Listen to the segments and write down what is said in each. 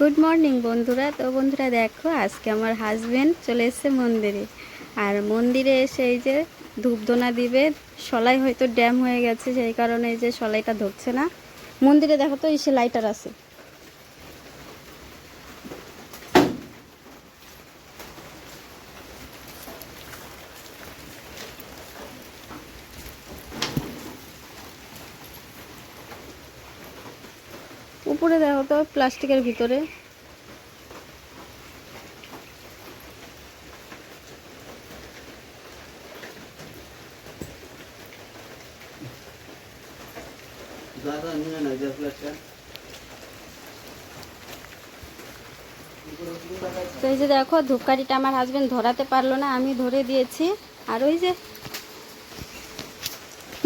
Good morning বন্ধুরা। তো বন্ধুরা দেখো, আজকে আমার হাজবেন্ড চলে এসেছে মন্দিরে। আর মন্দিরে এসে এই যে ধূপধুনা দিবে। সলাই হয়তো ড্যাম হয়ে গেছে, সেই কারণে এই যে সলাইটা ধরছে না। মন্দিরে দেখো তো এই সে লাইটার আছে। উপরে দেখো তো প্লাস্টিকের ভিতরে। তো এই যে দেখো ধূপকাঠিটা আমার হাজবেন্ড ধরাতে পারলো না, আমি ধরে দিয়েছি। আর ওই যে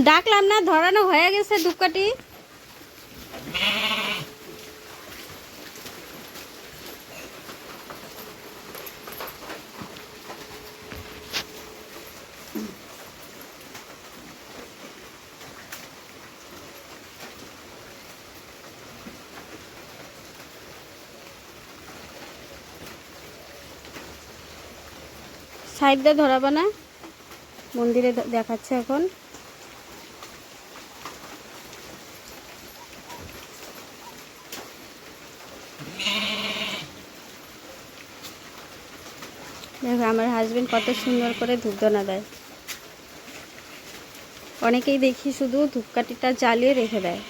ডাকলাম না, ধরানো হয়ে গেছে ধূপকাঠি। সাইড দিয়ে ধরাবো না, মন্দিরে দেখাচ্ছে এখন। দেখো আমার হাজবেন্ড কত সুন্দর করে ধূপধুনা দেয়। অনেকেই দেখি শুধু ধূপকাঠিটা জ্বালিয়ে রেখে দেয়।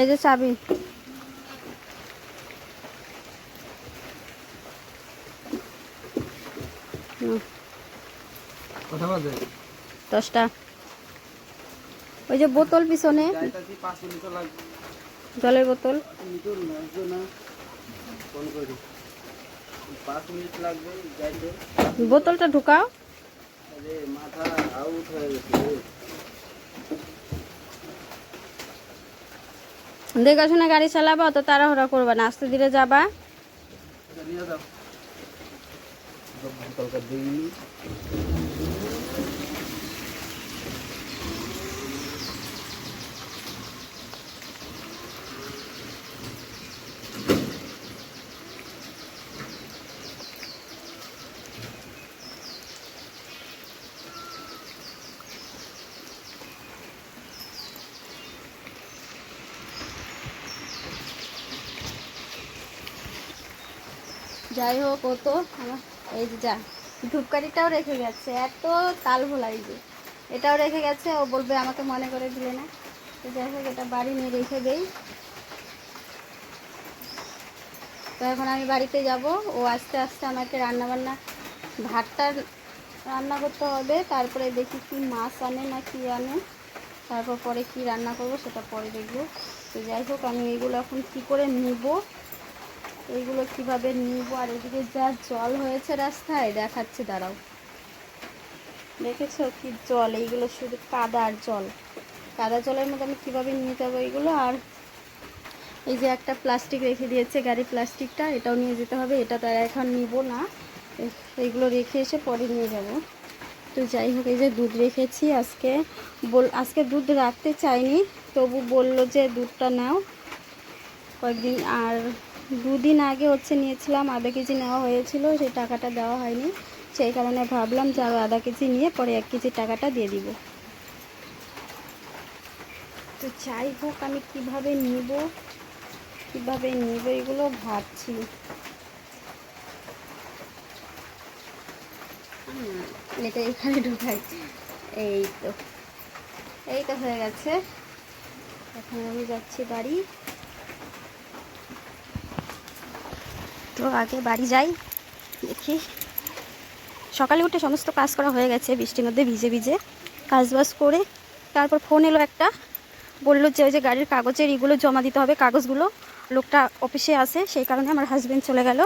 এই যে চাবি। কথা বলতে 10টা। ওই যে বোতল পিছনে, জলের বোতল। বোতলটা ঢুকাও। দেখে শুনে গাড়ি চালাবা, অত তাড়াহুড়া করবা না, আস্তে ধীরে যাবা। যাই হোক, ও তো আমার এই যে যা ধূপকাঠিটাও রেখে গেছে, এত তাল ভোলাই যে এটাও রেখে গেছে। ও বলবে আমাকে মনে করে দিলে না। তো যাই হোক, এটা বাড়ি নিয়ে রেখে দেই। তো এখন আমি বাড়িতে যাব। ও আস্তে আস্তে আমাকে রান্নাবান্না, ভাতটা রান্না করতে হবে। তারপরে দেখি কি মাছ আনে না কি আনে, তারপর পরে কি রান্না করব সেটা পরে দেখব। তো যাই হোক, আমি এইগুলো এখন কী করে নিব, এইগুলো কিভাবে নিব। আর এদিকে যা জল হয়েছে রাস্তায় দেখাচ্ছে, দাঁড়াও। দেখেছো কি জল, এইগুলো শুধু কাদা আর জল। কাদা জলের মধ্যে আমি কীভাবে নিয়ে যাবো এইগুলো। আর এই যে একটা প্লাস্টিক রেখে দিয়েছে গাড়ির প্লাস্টিকটা, এটাও নিয়ে যেতে হবে। এটা তো এখন নিব না, এইগুলো রেখে এসে পরে নিয়ে যাব। তো যাই হোক, এই যে দুধ রেখেছি। আজকে দুধ রাখতে চাইনি, তবু বলল যে দুধটা নাও কয়েকদিন। আর দুদিন আগে নিয়েছিলাম, আধা কেজি নেওয়া হয়েছিল, সেই টাকাটা দেওয়া হয়নি। সেই কারণে ভাবলাম যে আরও আধা কেজি নিয়ে পরে 1 কেজি টাকাটা দিয়ে দিব। তো যাই হোক, আমি কিভাবে নিব এগুলো ভাবছি। এটা এখানে ঢুকাই। এই তো হয়ে গেছে। এখন আমি যাচ্ছি বাড়ি। তো আগে বাড়ি যাই, দেখি। সকালে উঠে সমস্ত কাজ করা হয়ে গেছে, বৃষ্টির মধ্যে ভিজে ভিজে কাজবাজ করে। তারপর ফোন এলো একটা, বললো যে ওই যে গাড়ির কাগজের এগুলো জমা দিতে হবে, কাগজগুলো। লোকটা অফিসে আছে, সেই কারণে আমার হাজবেন্ড চলে গেল।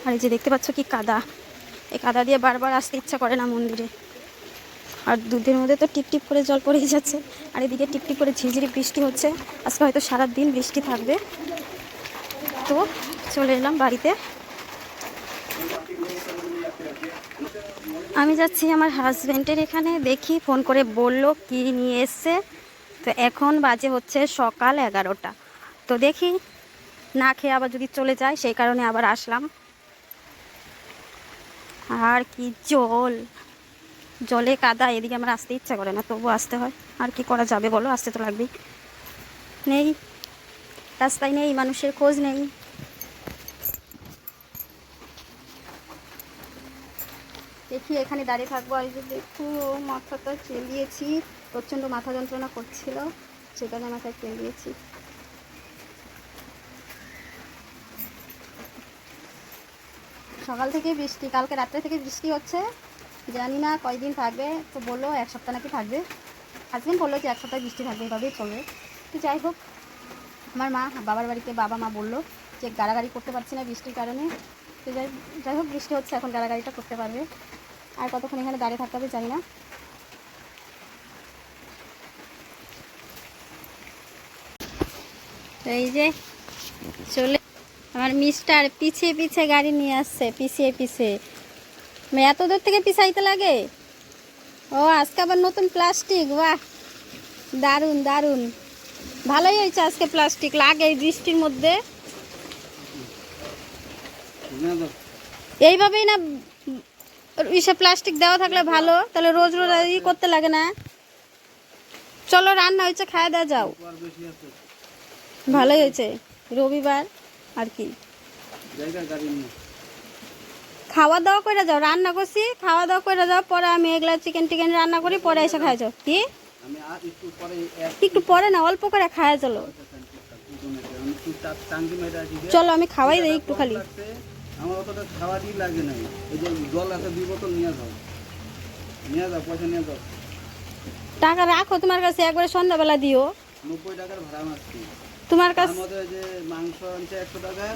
আর এই যে দেখতে পাচ্ছ কি কাদা, এই কাদা দিয়ে বারবার আসতে ইচ্ছা করে না মন্দিরে। আর দুধের মধ্যে তো টিপ টিপ করে জল পড়েই যাচ্ছে, আর এদিকে টিপ টিপ করে ঝিরঝিরি বৃষ্টি হচ্ছে। আজকে হয়তো সারা দিন বৃষ্টি থাকবে। তো চলে এলাম বাড়িতে। আমি যাচ্ছি আমার হাজব্যান্ডের এখানে, দেখি ফোন করে বলল কি নিয়ে এসছে। তো এখন বাজে হচ্ছে সকাল 11টা। তো দেখি না খেয়ে আবার যদি চলে যায়, সেই কারণে আবার আসলাম। আর কি জলে কাদা, এদিকে আমার আসতে ইচ্ছা করে না, তবু আসতে হয়। আর কি করা যাবে বলো, আসতে তো লাগবেই। নেই রাস্তায়, নেই মানুষের খোঁজ নেই। দেখি এখানে দাঁড়িয়ে থাকবো। আর যে দেখো মাথাটা চেলিয়েছি, প্রচণ্ড মাথা যন্ত্রণা করছিল, সেখানে মাথায় চেলিয়েছি। সকাল থেকে বৃষ্টি, কালকে রাত্রে থেকে বৃষ্টি হচ্ছে, জানি না কয়দিন থাকবে। তো বললো 1 সপ্তাহ নাকি থাকবে। হাজবেন্ড বললো যে 1 সপ্তাহ বৃষ্টি থাকবে, এভাবেই চলবে। তো যাই হোক, আমার মা বাবার বাড়িতে বাবা মা বললো যে গাড়াগাড়ি করতে পারছি না বৃষ্টির কারণে। তো যাই হোক, বৃষ্টি হচ্ছে, এখন গাড়াগাড়িটা করতে পারবে। আর কতক্ষণ এখানে দাঁড়িয়ে থাকতে হবে জানি না। এই যে চলে আমার মিস্টার পিছিয়ে পিছিয়ে গাড়ি নিয়ে আসছে, পিছিয়ে পিছিয়ে। এত দূর থেকে পিছাইতে লাগে। ও আজকে আবার নতুন প্লাস্টিক, বাহ দারুণ দারুণ, ভালোই হয়েছে আজকে প্লাস্টিক লাগে এই বৃষ্টির মধ্যে। এইভাবেই না ইসে প্লাস্টিক দেওয়া থাকলে ভালো, তাহলে রোজ রোজ ই করতে লাগে না। চলো রান্না হয়েছে, খাওয়া দাওয়া যাও। ভালোই হয়েছে, রবিবার আর কি। খাওয়া দাওয়া করে যাও, রান্না করছি, খাওয়া দাওয়া করে যাও। পরে আমি এগুলা চিকেন টিকেন রান্না করি, পরে এসে খাই যাও। কি একটু পরে না, অল্প করে খাওয়া চলো। চলো আমি খাওয়াই দিই একটু খালি। আমার অতটা খাওয়ারই লাগে না। এই যে জল আছে 2 বোতল নিয়ে যাও, পয়সা নিয়ে যাও। টাকা রাখো তোমার কাছে, একবারে সন্ধ্যাবেলা দিও। 90 টাকার ভাড়া মারছি তোমার কাছে। মধ্যে যে মাংস আনছে 100 টাকা,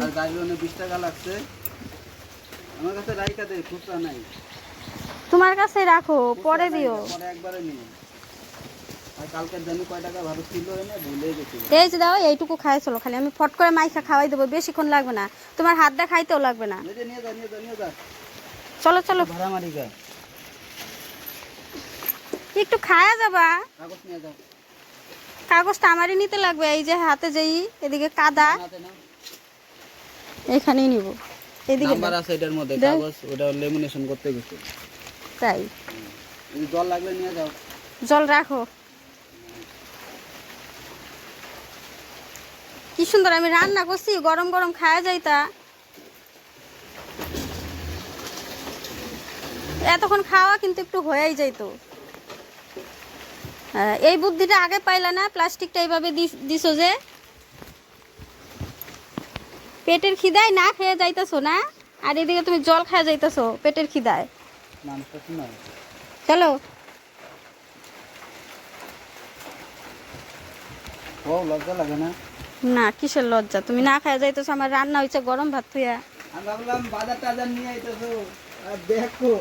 আর গাড়ি লোনে 20 টাকা লাগছে। আমার কাছে রাইকা দে, খুচরা নাই। তোমার কাছে রাখো, পরে দিও। পরে একবারে নিও। আর কালকে জানি কয় টাকা ভাড়া ছিল, এনে ভুলে গেছি। এই যে দাও, এইটুকু খাই চলো, খালি আমি ফট করে মাইখা খাওয়াই দেবো, বেশিক্ষণ লাগবে না। তোমার হাতটা খাইতেও লাগবে না। নিয়ে যা। চলো চলো, ভাড়া মারি গা, একটু খায়া যাবা। কাগজ নিয়ে যাও। কাগজটা আমারই নিতে লাগবে, এই যে হাতে যেই এদিকে কাদা, এখানেই নিব। এদিকে নাম্বার আছে এটার মধ্যে, কাগজ ওটা লেমিনেশন করতে গেছে। তাই জল লাগলে নিয়ে যাও। জল রাখো। কি সুন্দর আমি রান্না করছি, গরম গরম খাওয়া যাইতা। এতক্ষণ খাওয়া কিন্তু একটু হয়েই যাইতো। এই বুদ্ধিটা আগে পাইলা না, প্লাস্টিকটা এইভাবে দিছো যে। পেটের খিদায় না খেয়ে যাইতেছো না, আর এদিকে তুমি জল খেয়ে যাইতেছো পেটের খিদায়। চলো ও লজ্জা লাগে না? না, কিসের লজ্জা, তুমি না খেয়ে যাইতেছো, আমার রান্না হয়েছে গরম ভাত থুইয়া। আমি ভাবলাম বাজার টাজার নিয়ে আইতেছো, আর দেখো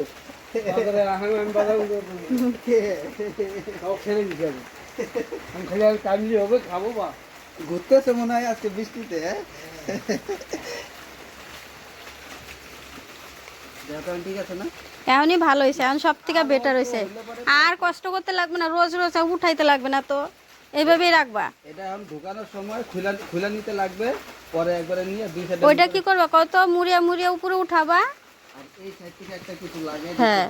আমি বাজার হবে খাবো বা ঘুরতেছে মনে হয় আজকে বৃষ্টিতে। ঠিক আছে না, এমনই ভালো হয়েছে, এখন সব থেকে বেটার হয়েছে। আর কষ্ট করতে লাগবে না, রোজ রোজ উঠাইতে লাগবে না, তো এইভাবেই রাখবা। এটা এখন ঢোকানোর সময় খুলে নিতে লাগবে, পরে একবারে নিয়ে দুই সাইডে। ওইটা কি করবা কত, মুড়িয়া মুড়িয়া উপরে উঠাবা। আর এই সাইড থেকে একটা কিছু লাগে, হ্যাঁ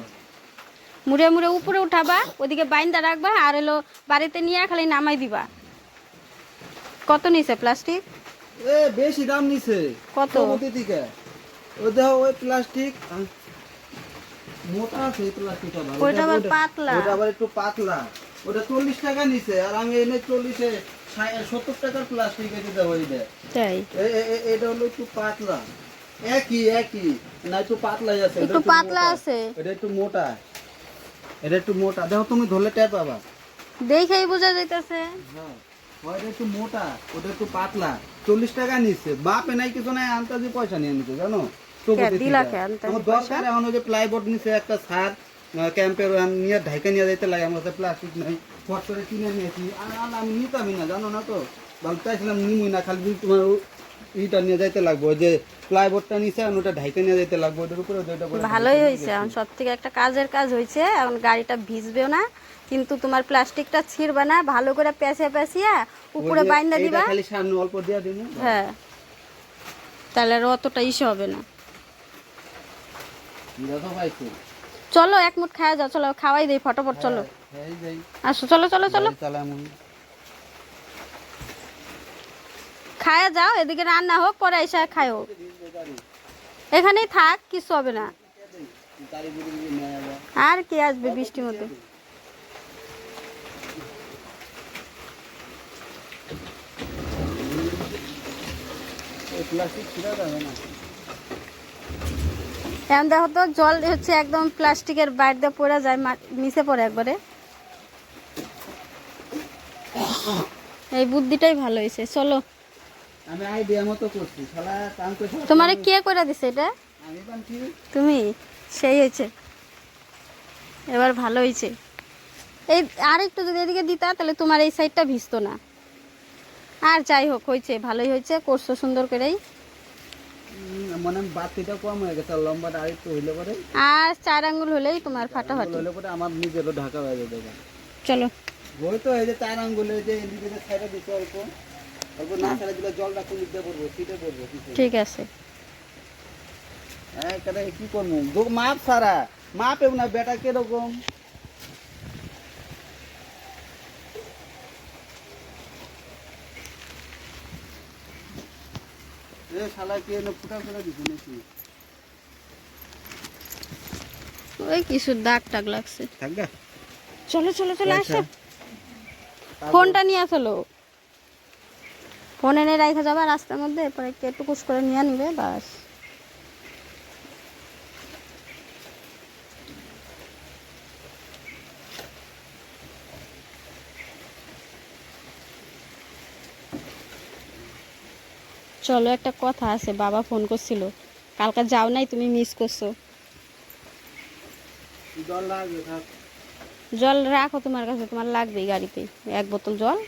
মুড়িয়া মুড়িয়া উপরে উঠাবা, ওদিকে বাইন্দা রাখবা, আর হলো বাড়িতে নিয়ে খালি নামাই দিবা। কত নিছে প্লাস্টিক? এ বেশি দাম নিছে। কত? থেকে ওই দেখো, ওই প্লাস্টিক মোটা আছে, এই প্লাস্টিকটা ভালো, ওইটা আবার পাতলা, ওটা আবার একটু পাতলা। ওটা 40 টাকা নিছে, আর আমি এনে 40-এ 70 টাকার প্লাস্টিক এনে দেবো। তাই এটা হলো একটু পাতলা, একই না, একটু পাতলাই আছে, একটু পাতলা আছে, এটা একটু মোটা, এটা একটু মোটা। দেখো তুমি ধরলে টের পাবা, দেখেই বোঝা যাইতেছে। হ্যাঁ ওইটা একটু মোটা, ওটা একটু পাতলা। 40 টাকা নিচ্ছে। বাপে নাই কিছু নাই, আন্তাজি পয়সা নিয়ে নিতে জানো। দিলা কে আনতাছি আমার দরকার এখন ওই যে প্লাইবোর্ড নিচ্ছে একটা সার ক্যাম্পের নিয়ে ঢাইকা নিয়ে যাইতে লাগে, আমার কাছে প্লাস্টিক নাই, ফট করে কিনে নিয়েছি। আর আমি নিতামই না জানো না তো, ভালো চাইছিলাম নিমুই না, খালি তোমার ইটা নিয়ে যাইতে লাগবো, ওই যে প্লাইবোর্ডটা নিচে আর ওটা ঢাইকা নিয়ে যাইতে লাগবো, ওটার উপরে ওইটা করে ভালোই হয়েছে, এখন সব থেকে একটা কাজের কাজ হয়েছে। এখন গাড়িটা ভিজবেও না, কিন্তু তোমার প্লাস্টিকটা ছিঁড়বে না, ভালো করে পেঁচিয়ে পেঁচিয়ে উপরে বাইন্দা দিবা। খালি সামনে অল্প দিয়া দিন। হ্যাঁ, তাহলে আর অতটা ইসে হবে না। চলো এক মুঠ খাওয়া যাও, চলো খাওয়াই দেই ফটোফট, চলো আসো, চলো চলো চলো খায়া যাও, এদিকে রান্না হোক, পরে এসে খাও। এখানেই থাক, কিছু হবে না। আর কি আসবে বৃষ্টির মধ্যে। এখন দেখো তো, জল হচ্ছে একদম প্লাস্টিকের বাইরে দিয়ে পড়ে যায়, নিচে পড়ে একবারে। এই বুদ্ধিটাই ভালো হয়েছে। চলো, আমি আইডিয়া মতো করছি, শালা কাম করে। তোমারে কে করে দিছে এটা? আমি বানছি। তুমি? সেই হয়েছে, এবার ভালো হয়েছে। এই আর একটু যদি এদিকে দিতা, তাহলে তোমার এই সাইডটা ভিজতো না। আর যাই হোক, হয়েছে, ভালোই হয়েছে, করছো সুন্দর করেই। মানে বাতিটা কম হয়ে গেছে, লম্বাটা আর একটু হইলে পরে। আর 4 আঙ্গুল হলেই তোমার ফাটাফাটি। হইলে পরে আমার নিজেরও ঢাকা হয়ে যাবে। চলো, ওই তো এই যে 4 আঙ্গুলে যে এদিকে যে সাইডে দিতে অল্প অল্প না ছাড়া দিলে জলটা খুলে দিতে পড়বো, সিটে পড়বো। ঠিক আছে। হ্যাঁ, কেন কি করবো, মাপ সারা মাপ না বেটা কিরকম। শালা কি ফুটা করে দিচ্ছে নাকি? ওই কিছু দাগ টাগ লাগছে। থাকবে। চলো চলো চলো, আসো, ফোনটা নিয়ে চলো। ফোন এনে রাখা যাবে রাস্তার মধ্যে, পরে একটু কুস করে নিয়ে নিবে, বাস। চলো, একটা কথা আছে, বাবা ফোন করছিল, কালকে যাও নাই, তুমি মিস করছো। জল লাগবে, থাক। জল রাখো তোমার কাছে, তোমার লাগবেই গাড়িতে 1 বোতল জল।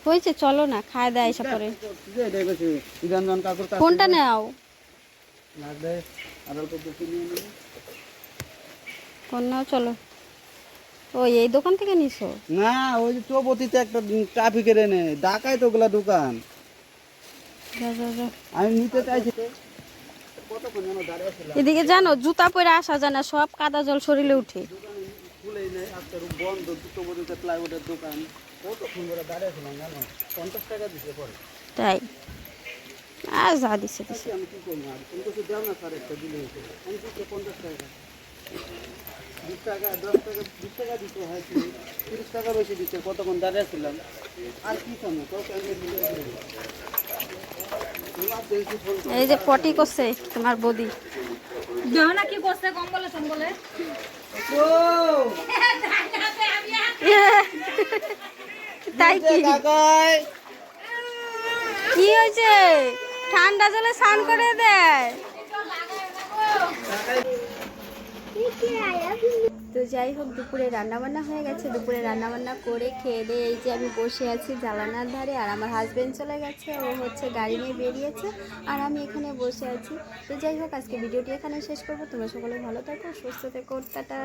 হয়েছে, চলো না, খায় দেয় এসে পরে। ফোনটা নাও, ফোন নাও, চলো। ওই এই দোকান থেকে নিছো? না, ওই যে চৌপতিতে একটা ট্রাফিকের এনে ঢাকায় তো ওগুলা দোকান। আমি নিতে চাইছি। এদিকে জানো, জুতা পরে আসা যায় না, সব কাদা জল শরীরে উঠে। বন্ধ, চৌপতিতে প্লাইউডের দোকান। কতক্ষণ ধরে দাঁড়িয়েছিলাম জানো, 50 টাকা দিতে পরে। তাই? আর যা দিচ্ছে দিচ্ছে। আমি কি করবো, আর তুমি কিছু দাও না স্যার, একটা দিলে আমি দিচ্ছি 50 টাকা, 20 টাকা, 10 টাকা, 20 টাকা দিতে হয়, 30 টাকা বেশি দিচ্ছে। কতক্ষণ দাঁড়িয়েছিলাম, আর কি সময় এই যে পটি করছে তোমার বৌদি। না কি করছে, কম্বলে সম্বলে তাই কি? কি হয়েছে? ঠান্ডা জলে স্নান করে দেয়। তো যাই হোক, দুপুরে রান্নাবান্না হয়ে গেছে। দুপুরে রান্নাবান্না করে খেয়ে দিয়ে এই যে আমি বসে আছি জানালার ধারে, আর আমার হাজবেন্ড চলে গেছে, ও হচ্ছে গাড়ি নিয়ে বেরিয়েছে, আর আমি এখানে বসে আছি। তো যাই হোক, আজকে ভিডিওটি এখানে শেষ করবো। তোমরা সকলে ভালো থাকো, সুস্থ থেকো, টাটা।